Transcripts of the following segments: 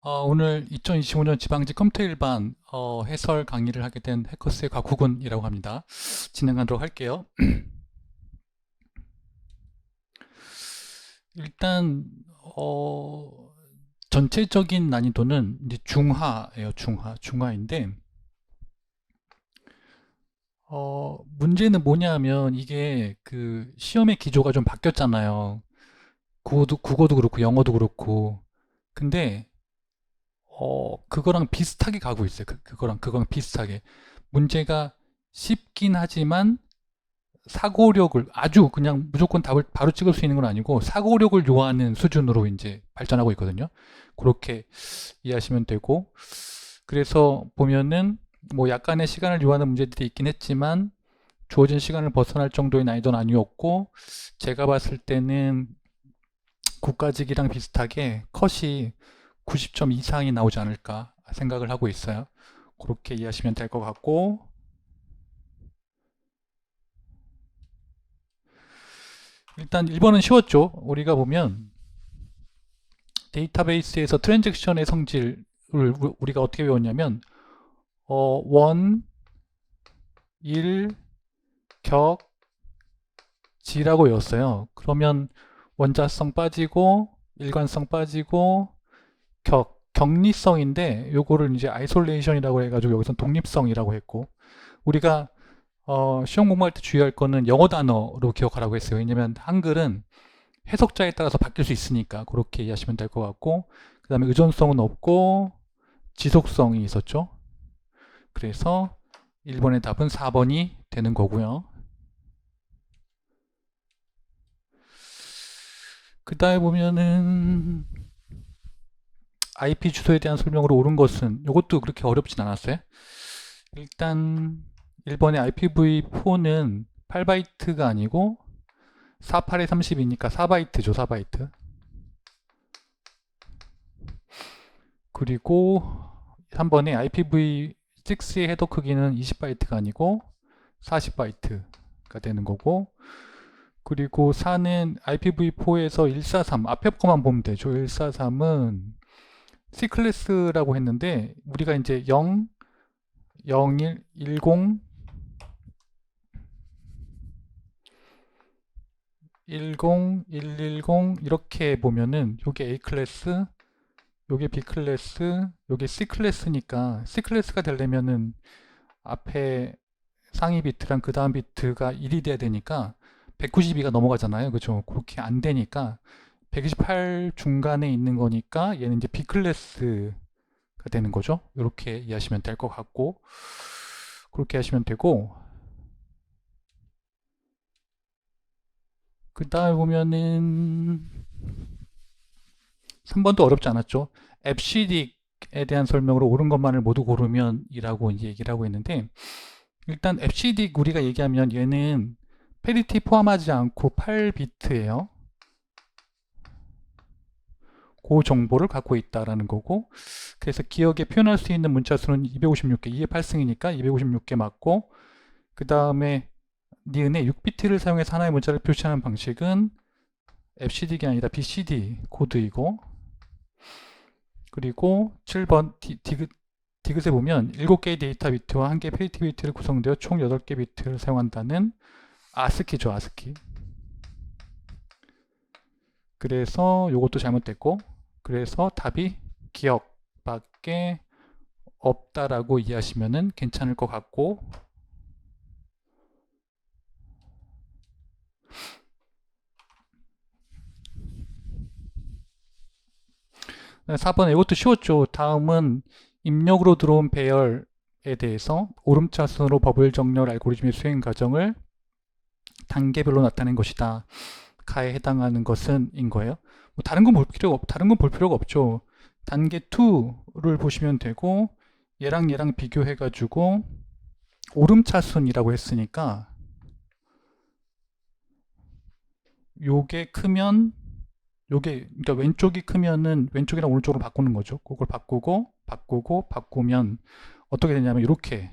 오늘 2025년 지방직 컴퓨터 일반 해설 강의를 하게 된 해커스의 곽국은이라고 합니다. 진행하도록 할게요. 일단 전체적인 난이도는 이제 중하예요. 중하인데 문제는 뭐냐면 이게 그 시험의 기조가 좀 바뀌었잖아요. 국어도 그렇고 영어도 그렇고. 근데 그거랑 비슷하게 가고 있어요. 그거랑 비슷하게. 문제가 쉽긴 하지만 사고력을 아주 그냥 무조건 답을 바로 찍을 수 있는 건 아니고 사고력을 요하는 수준으로 이제 발전하고 있거든요. 그렇게 이해하시면 되고, 그래서 보면은 뭐 약간의 시간을 요하는 문제들이 있긴 했지만 주어진 시간을 벗어날 정도의 난이도는 아니었고, 제가 봤을 때는 국가직이랑 비슷하게 컷이 90점 이상이 나오지 않을까 생각을 하고 있어요. 그렇게 이해하시면 될 것 같고, 일단 1번은 쉬웠죠. 우리가 보면 데이터베이스에서 트랜잭션의 성질을 우리가 어떻게 배웠냐면 원, 일, 격, 지라고 외웠어요. 그러면 원자성 빠지고 일관성 빠지고 격리성인데 요거를 이제 아이솔레이션이라고 해가지고 여기서 독립성이라고 했고, 우리가 시험 공부할 때 주의할 거는 영어 단어로 기억하라고 했어요. 왜냐면 한글은 해석자에 따라서 바뀔 수 있으니까 그렇게 이해하시면 될 것 같고, 그 다음에 의존성은 없고 지속성이 있었죠. 그래서 1번의 답은 4번이 되는 거고요. 그 다음에 보면은 IP 주소에 대한 설명으로 옳은 것은, 이것도 그렇게 어렵진 않았어요. 일단 1번의 IPv4는 8바이트가 아니고 48에 30이니까 4바이트죠. 4바이트. 그리고 3번의 IPv6의 헤더 크기는 20바이트가 아니고 40바이트가 되는 거고, 그리고 4는 IPv4에서 143 앞에 거만 보면 되죠. 143은 C클래스라고 했는데 우리가 이제 0, 01, 10, 10, 110 이렇게 보면은 요게 A 클래스, 요게 B 클래스, 요게 C 클래스니까 C 클래스가 되려면은 앞에 상위 비트랑 그 다음 비트가 1이 돼야 되니까 192가 넘어가잖아요. 그죠? 그렇게 안 되니까 128 중간에 있는 거니까 얘는 이제 B 클래스가 되는 거죠. 이렇게 이해하시면 될 것 같고, 그렇게 하시면 되고, 그 다음에 보면은 3번도 어렵지 않았죠. 앱시딕에 대한 설명으로 옳은 것만을 모두 고르면 이라고 이제 얘기를 하고 있는데, 일단 앱시딕 우리가 얘기하면 얘는 페리티 포함하지 않고 8비트예요. 그 정보를 갖고 있다라는 거고, 그래서 기억에 표현할 수 있는 문자 수는 256개, 2의 8승이니까 256개 맞고, 그 다음에 니은의 6비트를 사용해서 하나의 문자를 표시하는 방식은 FCD가 아니라 BCD 코드이고, 그리고 7번 디귿에 보면 7개의 데이터 비트와 1개의 페리티 비트를 구성되어 총 8개 비트를 사용한다는 아스키죠, 아스키. 그래서 이것도 잘못됐고, 그래서 답이 기억밖에 없다라고 이해하시면 괜찮을 것 같고, 4번 이것도 쉬웠죠. 다음은 입력으로 들어온 배열에 대해서 오름차순으로 버블 정렬 알고리즘의 수행 과정을 단계별로 나타낸 것이다. 가에 해당하는 것은 인 거예요. 뭐 다른 건 볼 필요가 없죠. 단계 2를 보시면 되고, 얘랑 비교해 가지고 오름차순이라고 했으니까 요게 크면 요게, 그러니까 왼쪽이 크면은 왼쪽이랑 오른쪽으로 바꾸는 거죠. 그걸 바꾸면 어떻게 되냐면 이렇게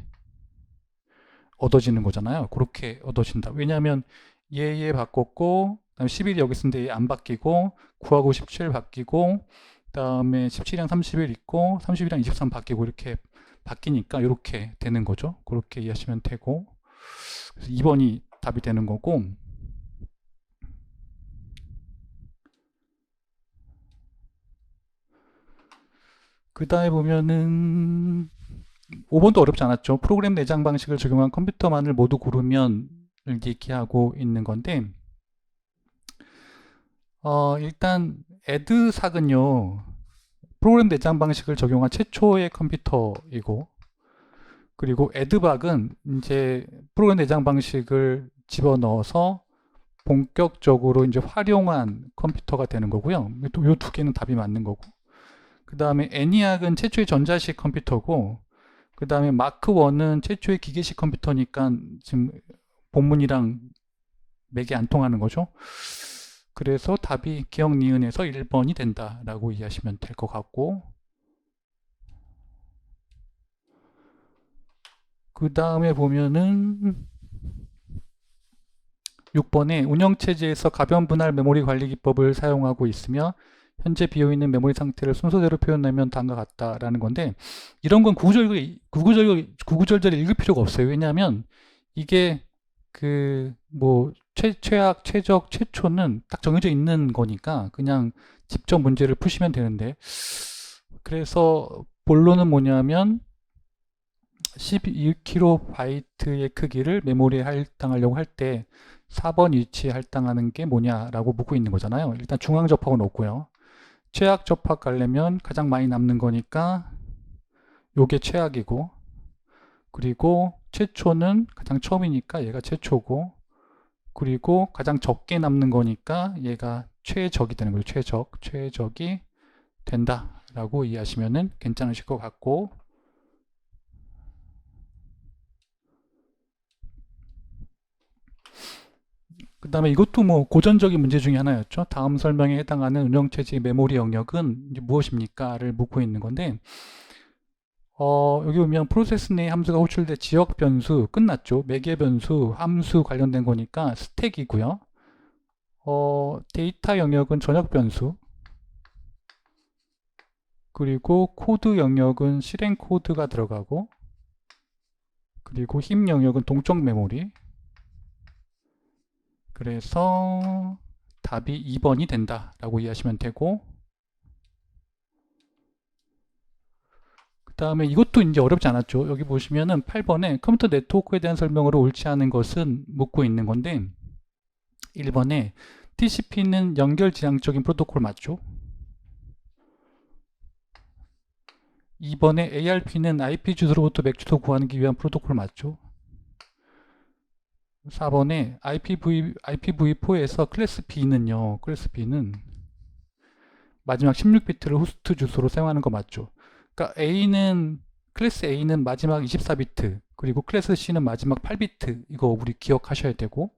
얻어지는 거잖아요. 그렇게 얻어진다. 왜냐하면 얘 바꿨고, 그다음에 11이 여기 있는데 얘 안 바뀌고, 9하고 17 바뀌고, 다음에 17이랑 31 있고 32랑 23 바뀌고 이렇게 바뀌니까 이렇게 되는 거죠. 그렇게 이해하시면 되고, 그래서 2번이 답이 되는 거고, 그 다음에 보면은 5번도 어렵지 않았죠. 프로그램 내장 방식을 적용한 컴퓨터만을 모두 고르면을 얘기하고 있는 건데, 일단 에드삭은요, 프로그램 내장 방식을 적용한 최초의 컴퓨터이고, 그리고 에드박은 이제 프로그램 내장 방식을 집어넣어서 본격적으로 이제 활용한 컴퓨터가 되는 거고요. 이 두 개는 답이 맞는 거고. 그 다음에 애니악은 최초의 전자식 컴퓨터고, 그 다음에 마크 1은 최초의 기계식 컴퓨터니까 지금 본문이랑 맥이 안 통하는 거죠. 그래서 답이 기억 니은에서 1번이 된다라고 이해하시면 될 것 같고, 그 다음에 보면은 6번에 운영체제에서 가변 분할 메모리 관리 기법을 사용하고 있으며 현재 비어있는 메모리 상태를 순서대로 표현하면 다음과 같다라는 건데, 이런 건 구구절절 읽을 필요가 없어요. 왜냐하면 이게 그 뭐 최악, 최적, 최초는 딱 정해져 있는 거니까 그냥 직접 문제를 푸시면 되는데, 그래서 본론은 뭐냐면 12kB의 크기를 메모리에 할당하려고 할 때 4번 위치에 할당하는 게 뭐냐라고 묻고 있는 거잖아요. 일단 중앙 접합은 없고요. 최악 접합 가려면 가장 많이 남는 거니까 요게 최악이고, 그리고 최초는 가장 처음이니까 얘가 최초고, 그리고 가장 적게 남는 거니까 얘가 최적이 되는 거죠. 최적이 된다라고 이해하시면 괜찮으실 것 같고, 그 다음에 이것도 뭐 고전적인 문제 중에 하나였죠. 다음 설명에 해당하는 운영체제의 메모리 영역은 이제 무엇입니까?를 묻고 있는 건데, 여기 보면 프로세스 내 함수가 호출돼 지역 변수 끝났죠. 매개 변수, 함수 관련된 거니까 스택이고요. 데이터 영역은 전역 변수, 그리고 코드 영역은 실행 코드가 들어가고, 그리고 힘 영역은 동적 메모리. 그래서 답이 2번이 된다라고 이해하시면 되고, 그 다음에 이것도 이제 어렵지 않았죠. 여기 보시면은 8번에 컴퓨터 네트워크에 대한 설명으로 옳지 않은 것은 묻고 있는 건데, 1번에 TCP는 연결 지향적인 프로토콜 맞죠? 2번에 ARP는 IP 주소로부터 맥 주소 구하기 위한 프로토콜 맞죠? 4번에 IPv4에서 클래스 B는 마지막 16비트를 호스트 주소로 사용하는 거 맞죠? 그러니까 클래스 A는 마지막 24비트, 그리고 클래스 C는 마지막 8비트, 이거 우리 기억하셔야 되고,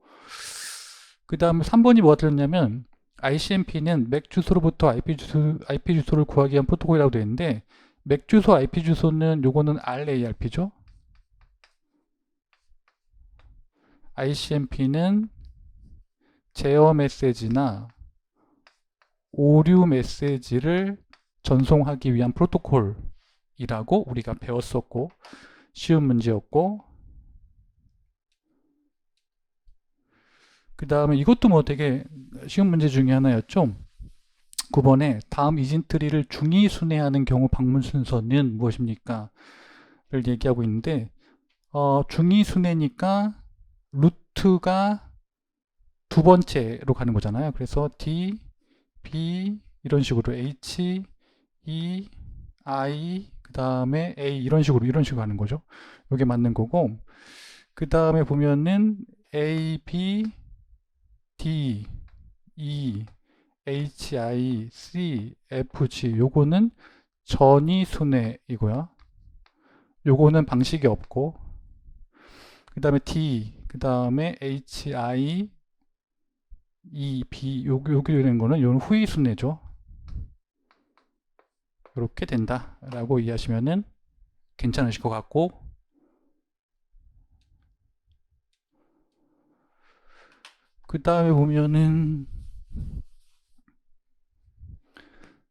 그 다음에 3번이 뭐가 들었냐면 ICMP는 맥 주소로부터 IP 주소를 구하기 위한 프로토콜이라고 되어 있는데, 맥 주소 IP 주소는 요거는 RARP죠. ICMP는 제어 메시지나 오류 메시지를 전송하기 위한 프로토콜이라고 우리가 배웠었고, 쉬운 문제였고, 그 다음에 이것도 뭐 되게 쉬운 문제 중에 하나였죠. 9번에 다음 이진트리를 중위 순회하는 경우 방문 순서는 무엇입니까? 를 얘기하고 있는데, 중위 순회니까 루트가 두 번째로 가는 거잖아요. 그래서 D, B 이런 식으로 H, E, I 그 다음에 A 이런 식으로 가는 거죠. 이게 맞는 거고, 그 다음에 보면은 A, B, D, E, H, I, C, F, G 요거는 전위 순회이고요. 요거는 방식이 없고, 그 다음에 D, 그 다음에 H, I, E, B 여기 되는 거는 요는 후위 순회죠. 이렇게 된다라고 이해하시면은 괜찮으실 것 같고, 그 다음에 보면은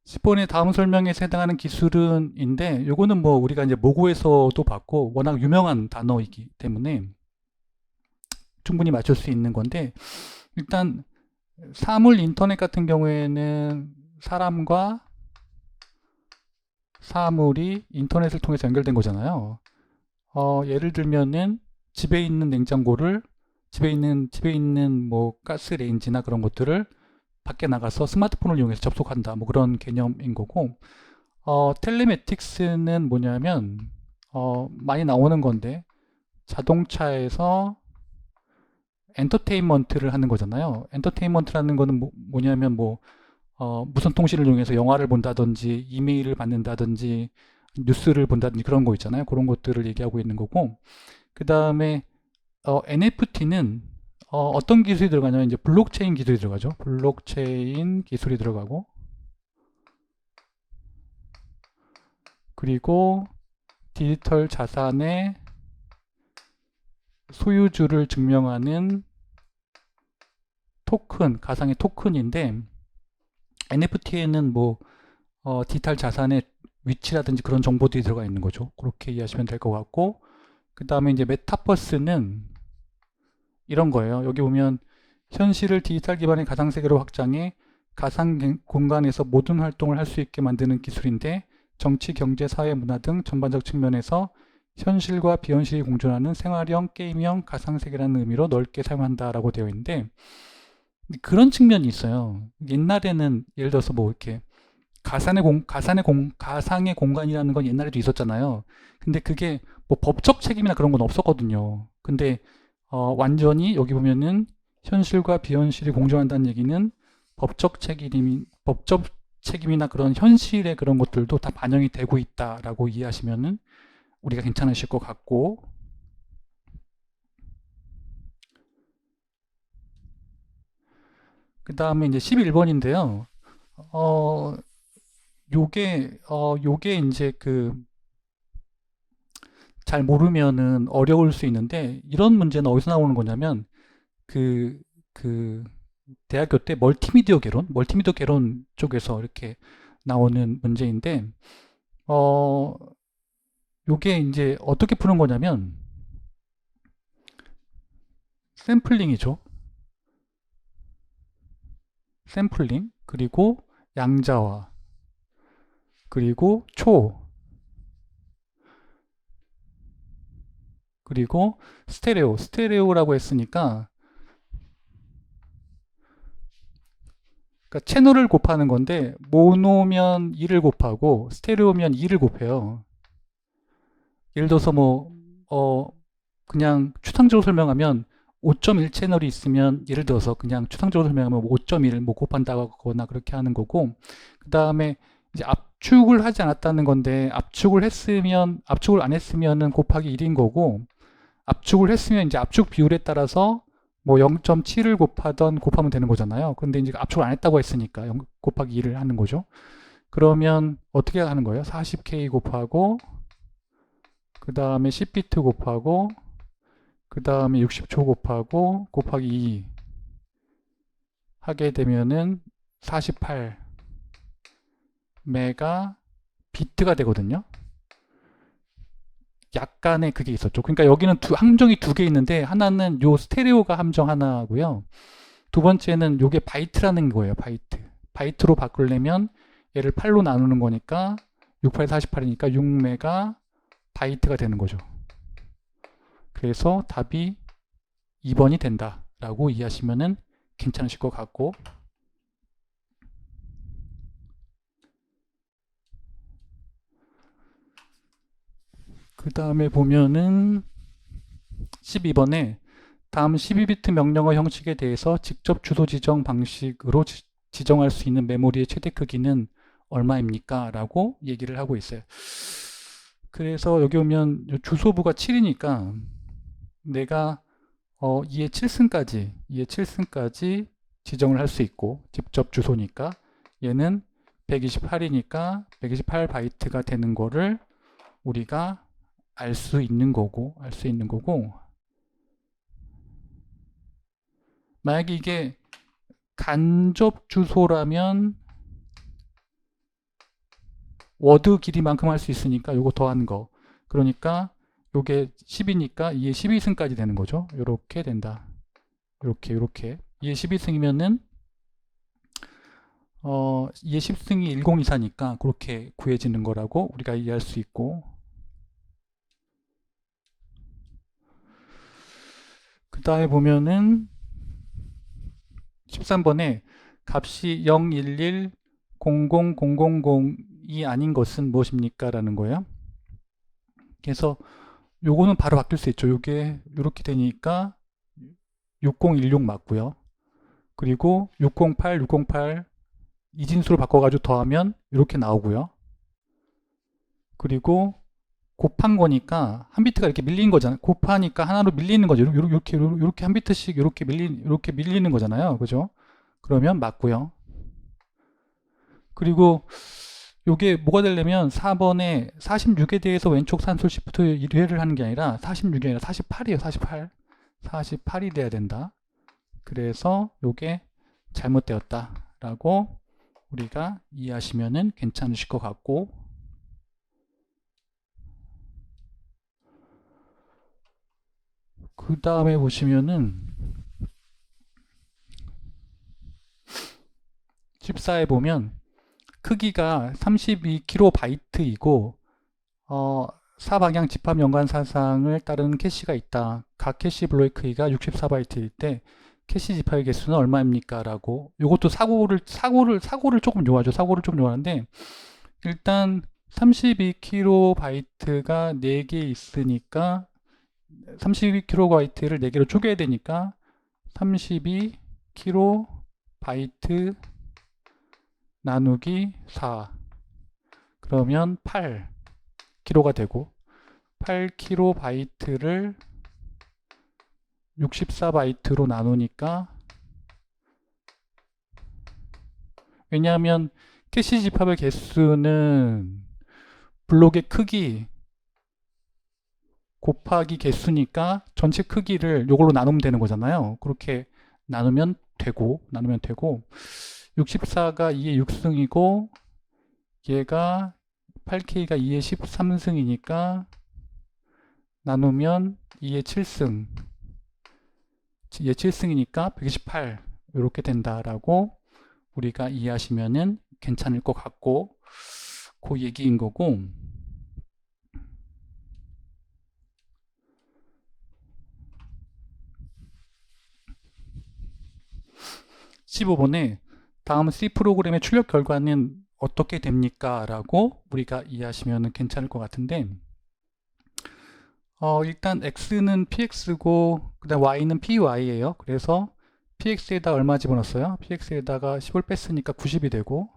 10번의 다음 설명에서 해당하는 기술은인데 요거는 뭐 우리가 이제 모고에서도 봤고 워낙 유명한 단어이기 때문에 충분히 맞출 수 있는 건데 일단 사물 인터넷 같은 경우에는 사람과 사물이 인터넷을 통해서 연결된 거잖아요. 예를 들면은 집에 있는 냉장고를 집에 있는 뭐 가스 레인지나 그런 것들을 밖에 나가서 스마트폰을 이용해서 접속한다. 뭐 그런 개념인 거고, 텔레매틱스는 뭐냐면, 많이 나오는 건데, 자동차에서 엔터테인먼트를 하는 거잖아요. 엔터테인먼트라는 거는 뭐냐면 무선 통신을 이용해서 영화를 본다든지, 이메일을 받는다든지, 뉴스를 본다든지 그런 거 있잖아요. 그런 것들을 얘기하고 있는 거고, 그 다음에 NFT는 떤 기술이 들어가냐면 이제 블록체인 기술이 들어가죠. 블록체인 기술이 들어가고 그리고 디지털 자산의 소유주를 증명하는 토큰, 가상의 토큰인데 NFT에는 디지털 자산의 위치라든지 그런 정보들이 들어가 있는 거죠. 그렇게 이해하시면 될 것 같고 그 다음에 이제 메타버스는 이런 거예요. 여기 보면 현실을 디지털 기반의 가상세계로 확장해 가상 공간에서 모든 활동을 할 수 있게 만드는 기술인데 정치, 경제, 사회, 문화 등 전반적 측면에서 현실과 비현실이 공존하는 생활형, 게임형, 가상세계라는 의미로 넓게 사용한다라고 되어 있는데 그런 측면이 있어요. 옛날에는 예를 들어서 뭐 이렇게 가상의 공간이라는 건 옛날에도 있었잖아요. 근데 그게 뭐 법적 책임이나 그런 건 없었거든요. 근데 완전히 여기 보면은 현실과 비현실이 공존한다는 얘기는 법적 책임이나 그런 현실의 그런 것들도 다 반영이 되고 있다라고 이해하시면은 우리가 괜찮으실 것 같고, 그 다음에 이제 11번인데요. 어, 요게 이제 잘 모르면은 어려울 수 있는데, 이런 문제는 어디서 나오는 거냐면, 그, 그, 대학교 때 멀티미디어 개론 쪽에서 이렇게 나오는 문제인데, 어, 요게 이제 어떻게 푸는 거냐면, 샘플링이죠. 샘플링, 그리고 양자화, 그리고 그리고 스테레오라고 했으니까, 그러니까 채널을 곱하는 건데, 모노면 1을 곱하고, 스테레오면 2를 곱해요. 예를 들어서 그냥 추상적으로 설명하면 5.1 채널이 있으면 예를 들어서 그냥 추상적으로 설명하면 5.1을 뭐 곱한다거나 그렇게 하는 거고 그 다음에 이제 압축을 하지 않았다는 건데 압축을 안 했으면은 곱하기 1인 거고 압축을 했으면 이제 압축 비율에 따라서 뭐 0.7을 곱하면 되는 거잖아요. 근데 이제 압축을 안 했다고 했으니까 0 곱하기 2를 하는 거죠. 그러면 어떻게 하는 거예요? 40K 곱하고 그 다음에 10비트 곱하고 그 다음에 60초 곱하기 2 하게 되면은 48 메가 비트가 되거든요. 약간의 그게 있었죠. 그러니까 여기는 함정이 두 개 있는데 하나는 요 스테레오가 함정 하나고요. 두 번째는 요게 바이트라는 거예요. 바이트로 바꾸려면 얘를 8로 나누는 거니까 68, 48이니까 6메가 바이트가 되는 거죠. 그래서 답이 2번이 된다라고 이해하시면 괜찮으실 것 같고 그 다음에 보면은 12번에 다음 12비트 명령어 형식에 대해서 직접 주소 지정 방식으로 지정할 수 있는 메모리의 최대 크기는 얼마입니까? 라고 얘기를 하고 있어요. 그래서 여기 오면 주소부가 7이니까 내가 2의 7승까지 지정을 할 수 있고 직접 주소니까 얘는 128이니까 128 바이트가 되는 거를 우리가 알 수 있는 거고 만약에 이게 간접 주소라면 워드 길이만큼 할 수 있으니까 요거 더한 거. 그러니까 요게 10이니까 2의 12승까지 되는 거죠. 요렇게 된다. 요렇게 2의 12승이면은 2의 10승이 1024니까 그렇게 구해지는 거라고 우리가 이해할 수 있고, 그 다음에 보면은 13번에 값이 0, 1, 1, 0, 0, 0, 0, 0이 아닌 것은 무엇입니까? 라는 거예요. 그래서 요거는 바로 바뀔 수 있죠. 요게 이렇게 되니까 6016 맞고요. 그리고 608, 608 이진수로 바꿔가지고 더하면 이렇게 나오고요. 그리고 곱한 거니까 한 비트가 이렇게 밀린 거잖아요. 곱하니까 하나로 밀리는 거죠. 이렇게 한 비트씩 이렇게 밀리는 거잖아요. 그죠? 그러면 맞고요. 그리고 요게 뭐가 되려면 4번에 46에 대해서 왼쪽 산술 시프트 1회를 하는 게 아니라 46이 아니라 48이에요. 48이 돼야 된다. 그래서 요게 잘못되었다 라고 우리가 이해하시면은 괜찮으실 것 같고, 그 다음에 보시면은 14에 보면 크기가 32kB이고 4방향 집합 연관 사상을 따르는 캐시가 있다. 각 캐시 블록의 크기가 64바이트일 때 캐시 집합의 개수는 얼마입니까? 라고. 이것도 사고를 조금 요하죠. 사고를 좀 요하는데, 일단 32kB가 4개 있으니까 32kB를 4개로 쪼개야 되니까 32kB 나누기 4 그러면 8kg가 되고, 8kB를 64바이트로 나누니까, 왜냐하면 캐시 집합의 개수는 블록의 크기 곱하기 개수니까 전체 크기를 이걸로 나누면 되는 거잖아요. 그렇게 나누면 되고 64가 2의 6승이고 얘가 8K가 2의 13승이니까 나누면 2의 7승, 얘 7승이니까 128 이렇게 된다라고 우리가 이해하시면은 괜찮을 것 같고, 그 얘기인 거고, 15번에 다음 C 프로그램의 출력 결과는 어떻게 됩니까? 라고 우리가 이해하시면 괜찮을 것 같은데, 일단 X는 PX고 그 다음 Y는 PY예요. 그래서 PX에다 얼마 집어넣었어요? PX에다가 10을 뺐으니까 90이 되고,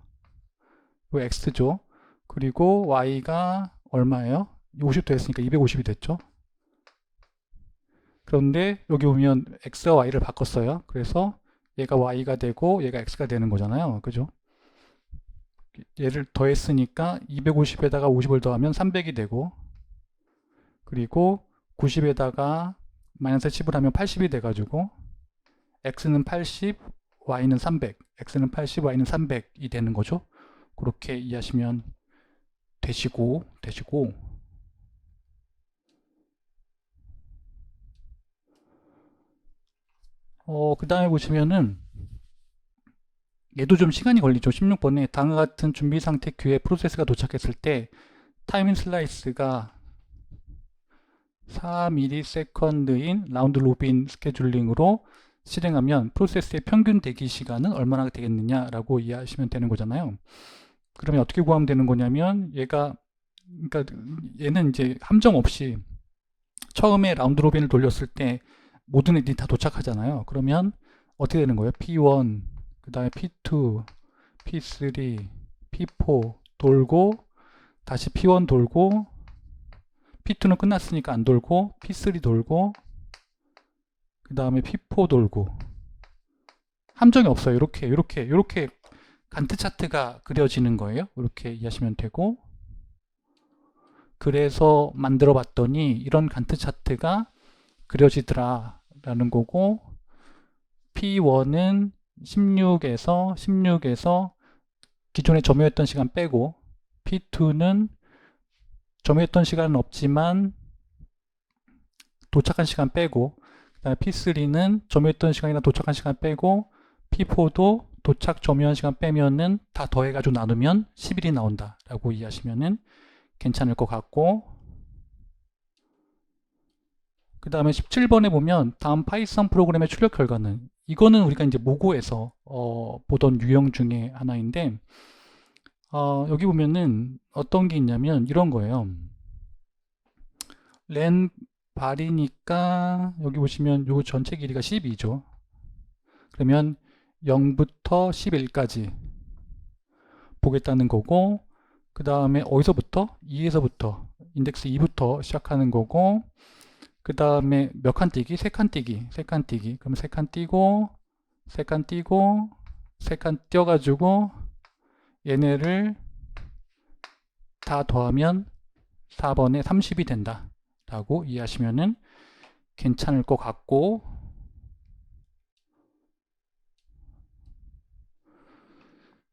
이 X죠. 그리고 Y가 얼마예요? 50 됐으니까 250이 됐죠. 그런데 여기 보면 X와 Y를 바꿨어요. 그래서 얘가 Y가 되고 얘가 X가 되는 거잖아요. 그죠? 얘를 더했으니까 250에다가 50을 더하면 300이 되고, 그리고 90에다가 마이너스 10을 하면 80이 돼가지고 x는 80, y는 300, x는 80, y는 300이 되는 거죠. 그렇게 이해하시면 되시고 그 다음에 보시면은 얘도 좀 시간이 걸리죠. 16번에 다음과 같은 준비 상태 큐에 프로세스가 도착했을 때 타이밍 슬라이스가 4ms인 라운드 로빈 스케줄링으로 실행하면 프로세스의 평균 대기 시간은 얼마나 되겠느냐라고 이해하시면 되는 거잖아요. 그러면 어떻게 구하면 되는 거냐면 그러니까 얘는 이제 함정 없이 처음에 라운드 로빈을 돌렸을 때 모든 애들이 다 도착하잖아요. 그러면 어떻게 되는 거예요? P1, 그 다음에 P2, P3, P4 돌고 다시 P1 돌고 P2는 끝났으니까 안 돌고 P3 돌고 그 다음에 P4 돌고, 함정이 없어요. 이렇게 간트 차트가 그려지는 거예요. 이렇게 이해하시면 되고, 그래서 만들어 봤더니 이런 간트 차트가 그려지더라 라는 거고, P1은 16에서 기존에 점유했던 시간 빼고 P2는 점유했던 시간은 없지만 도착한 시간 빼고, 그다음에 P3는 점유했던 시간이나 도착한 시간 빼고, P4도 도착 점유한 시간 빼면은 다 더해가지고 나누면 10일이 나온다 라고 이해하시면은 괜찮을 것 같고, 그 다음에 17번에 보면 다음 파이썬 프로그램의 출력 결과는, 이거는 우리가 이제 모고에서 보던 유형 중에 하나인데, 여기 보면은 어떤 게 있냐면 이런 거예요. len 발이니까 여기 보시면 요 전체 길이가 12죠. 그러면 0부터 11까지 보겠다는 거고, 그 다음에 어디서부터? 2에서부터, 인덱스 2부터 시작하는 거고, 그 다음에 몇 칸 띄기? 3칸 띄기. 3칸 띄기. 그럼 3칸 띄고, 3칸 띄고, 3칸 띄어가지고, 얘네를 다 더하면 4번에 30이 된다 라고 이해하시면은 괜찮을 것 같고,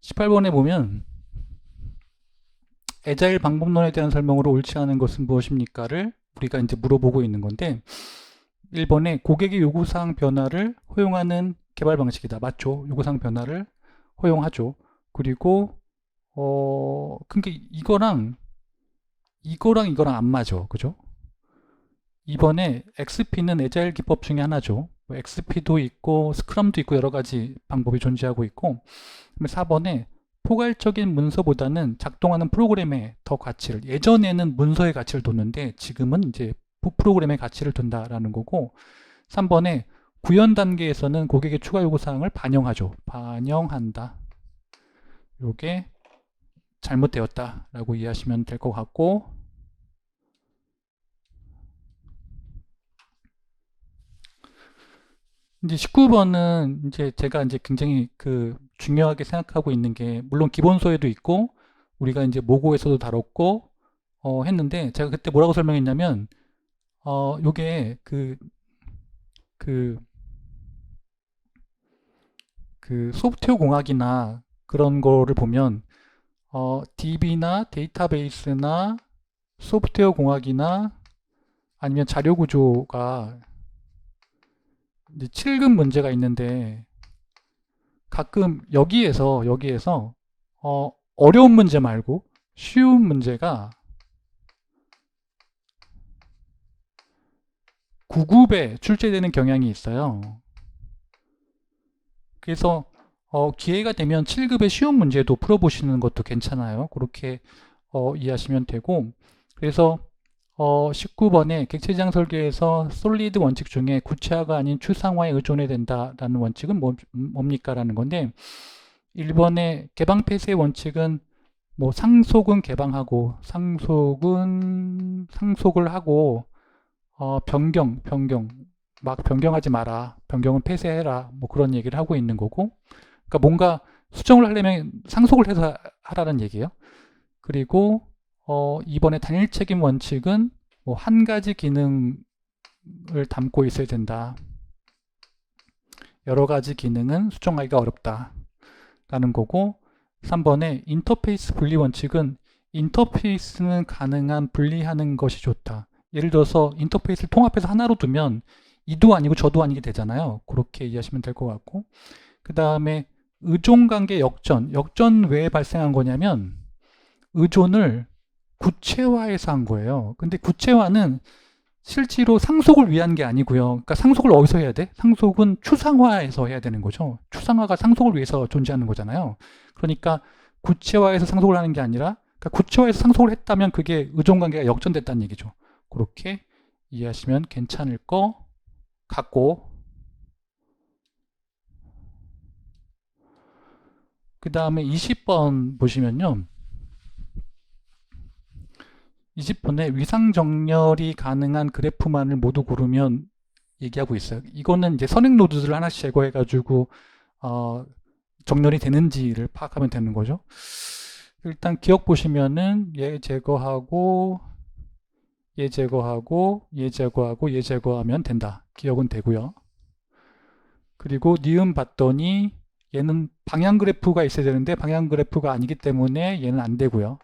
18번에 보면 애자일 방법론에 대한 설명으로 옳지 않은 것은 무엇입니까를 우리가 이제 물어보고 있는 건데, 1번에 고객의 요구사항 변화를 허용하는 개발 방식이다. 맞죠? 요구사항 변화를 허용하죠. 그리고 그러니까 이거랑 안 맞아. 그죠? 이번에 XP는 애자일 기법 중에 하나죠. XP도 있고 스크럼도 있고 여러 가지 방법이 존재하고 있고, 4번에 포괄적인 문서보다는 작동하는 프로그램의 더 가치를, 예전에는 문서의 가치를 뒀는데 지금은 이제 프로그램의 가치를 둔다라는 거고, 3번에 구현 단계에서는 고객의 추가 요구사항을 반영하죠. 반영한다. 요게 잘못되었다라고 이해하시면 될 것 같고, 이제 19번은 이제 제가 이제 굉장히 중요하게 생각하고 있는 게, 물론 기본소에도 있고 우리가 이제 모고에서도 다뤘고 했는데, 제가 그때 뭐라고 설명했냐면 요게 소프트웨어 공학이나 그런 거를 보면 DB나 데이터베이스나 소프트웨어 공학이나 아니면 자료 구조가 이제 7급 문제가 있는데, 가끔 여기에서 어려운 문제 말고 쉬운 문제가 9급에 출제되는 경향이 있어요. 그래서 기회가 되면 7급의 쉬운 문제도 풀어보시는 것도 괜찮아요. 그렇게 이해하시면 되고, 그래서 19번에 객체지향 설계에서 솔리드 원칙 중에 구체화가 아닌 추상화에 의존해야 된다라는 원칙은 뭡니까? 라는 건데, 1번의 개방 폐쇄 원칙은 뭐 상속은 개방하고 상속을 하고 변경 막 변경하지 마라, 변경은 폐쇄해라, 뭐 그런 얘기를 하고 있는 거고, 그러니까 뭔가 수정을 하려면 상속을 해서 하라는 얘기예요. 그리고 이번에 단일 책임 원칙은 뭐 한 가지 기능을 담고 있어야 된다. 여러 가지 기능은 수정하기가 어렵다 라는 거고, 3번에 인터페이스 분리 원칙은 인터페이스는 가능한 분리하는 것이 좋다. 예를 들어서 인터페이스를 통합해서 하나로 두면 이도 아니고 저도 아니게 되잖아요. 그렇게 이해하시면 될 것 같고, 그 다음에 의존관계 역전 왜 발생한 거냐면 의존을 구체화해서 한 거예요. 근데 구체화는 실제로 상속을 위한 게 아니고요. 그러니까 상속을 어디서 해야 돼? 상속은 추상화해서 해야 되는 거죠. 추상화가 상속을 위해서 존재하는 거잖아요. 그러니까 구체화해서 상속을 하는 게 아니라, 그러니까 구체화해서 상속을 했다면 그게 의존관계가 역전됐다는 얘기죠. 그렇게 이해하시면 괜찮을 것 같고, 그 다음에 20번 보시면요. 20번에 위상정렬이 가능한 그래프만을 모두 고르면 얘기하고 있어요. 이거는 이제 선행 노드들을 하나씩 제거해가지고 정렬이 되는지를 파악하면 되는 거죠. 일단 기억 보시면은 얘 제거하고 얘 제거하고 얘 제거하고 얘 제거하면 된다. 기억은 되고요. 그리고 니은 봤더니 얘는 방향 그래프가 있어야 되는데 방향 그래프가 아니기 때문에 얘는 안 되고요.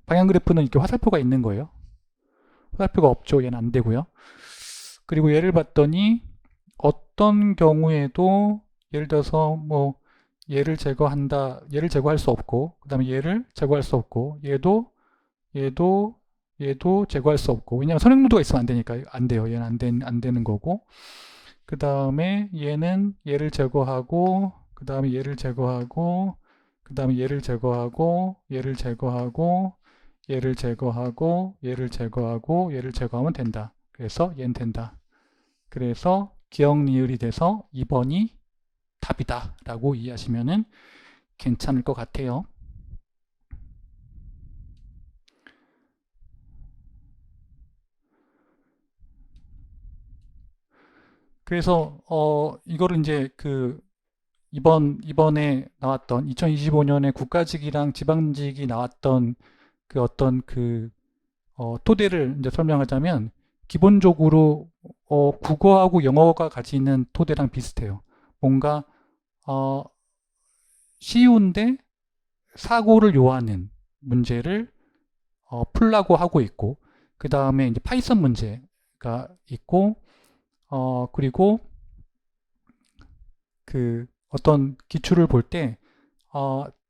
방향 그래프는 이렇게 화살표가 있는 거예요. 화살표가 없죠. 얘는 안 되고요. 그리고 얘를 봤더니 어떤 경우에도 예를 들어서 뭐 얘를 제거한다. 얘를 제거할 수 없고 그 다음에 얘를 제거할 수 없고 얘도 제거할 수 없고 왜냐하면 선행노드가 있으면 안 되니까 안 돼요. 얘는 안 되는 거고 그 다음에 얘는 얘를 제거하고 그 다음에 얘를 제거하고 그 다음에 얘를 제거하고 얘를 제거하고 얘를 제거하고 얘를 제거하고 얘를 제거하면 된다. 그래서 얘는 된다. 그래서 기억 니을이 돼서 2번이 답이다 라고 이해하시면 괜찮을 것 같아요. 그래서 이거를 이제 그 이번에 나왔던 2025년에 국가직이랑 지방직이 나왔던 그 어떤 그 토대를 이제 설명하자면 기본적으로 국어하고 영어가 가지는 토대랑 비슷해요. 뭔가 어, 쉬운데 사고를 요하는 문제를 풀라고 하고 있고 그 다음에 이제 파이썬 문제가 있고 그리고 그 어떤 기출을 볼 때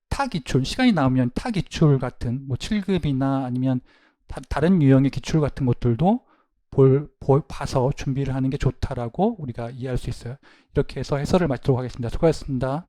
타기출 시간이 나오면 타기출 같은 뭐 7급이나 아니면 다른 유형의 기출 같은 것들도 봐서 준비를 하는 게 좋다라고 우리가 이해할 수 있어요. 이렇게 해서 해설을 마치도록 하겠습니다. 수고하셨습니다.